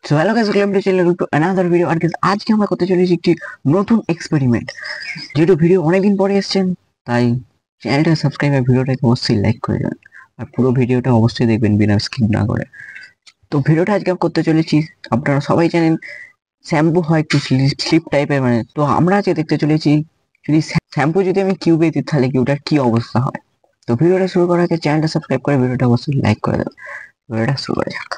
So hello guys, welcome to channel to another video. আর guys, আজকে আমরা করতে চলেছি একটি নতুন এক্সপেরিমেন্ট। যেহেতু ভিডিও অনেকদিন পরে এসেছেন, তাই চ্যানেলটা সাবস্ক্রাইব আর ভিডিওটাকে অবশ্যই লাইক করে দেবেন। আর পুরো ভিডিওটা অবশ্যই দেখবেন বিনা স্কিপ না করে। তো ভিডিওটা আজকে আমরা করতে চলেছি, আপনারা সবাই জানেন শ্যাম্পু হয় একটু স্লিপ টাইপের, মানে তো আমরা আজকে দেখতে চলেছি যদি শ্যাম্পু যদি আমি কিউবে দিই তাহলে কিউটার কি অবস্থা হয়। তো ভিডিওটা শুরু করার আগে চ্যানেলটা সাবস্ক্রাইব করে ভিডিওটা অবশ্যই লাইক করে দেবেন। ভিডিওটা শুরু করা যাক।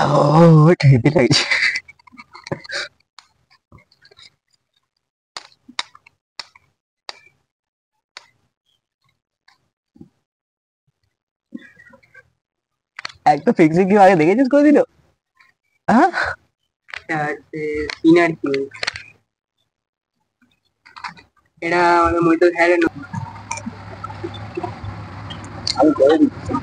ও, এটা হেভি লাগছে। একটা ফিক্সিং কি আগে দেখেছিস কোনদিন? হ্যাঁ, এটা হচ্ছে ইনার কিউ। এটা আমাদের মধ্যে হ্যারে আমি করে দিচ্ছি।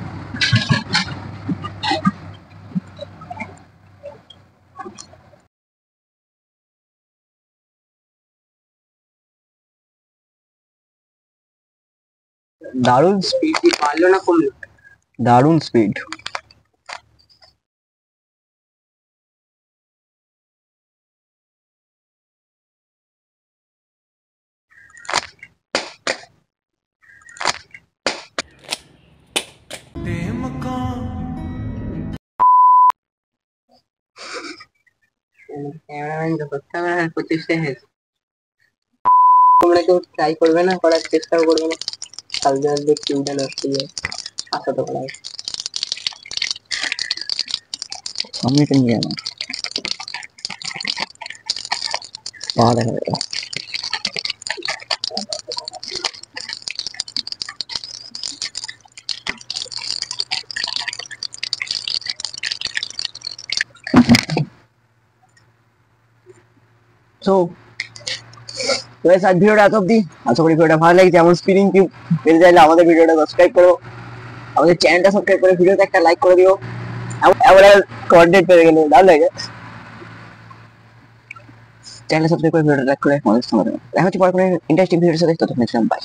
দারুণ স্পিড বাড়লো না কমলো? দারুণ স্পিড। ক্যামেরাম্যান যখন ক্যামেরা প্রচেষ্টা হয়েছে, তোমরা কেউ ট্রাই করবে না, করার চেষ্টাও করবে না। কালকে আসবে কিউটা নষ্ট হয়ে যায়, আশা তো করা আমি এটা নিয়ে আমার পা দেখা যাবে। তো গাইস, আজ ভিডিওটা এত অব্দি। আশা করি ভিডিওটা ভালো লাগছে। যেমন স্পিনিং কিউব পেতে চাইলে আমাদের ভিডিওটা সাবস্ক্রাইব করো, আমাদের চ্যানেলটা সাবস্ক্রাইব করে ভিডিওতে একটা লাইক করে দিও। এমন কন্টেন্ট পেয়ে গেলে ভালো লাগে। চ্যানেলটা সাবস্ক্রাইব করে ভিডিওটা লাইক করে আমাদের সঙ্গে থাকো। দেখা হচ্ছে পরে কোনো ইন্টারেস্টিং ভিডিওর সাথে। ততক্ষণ বাই।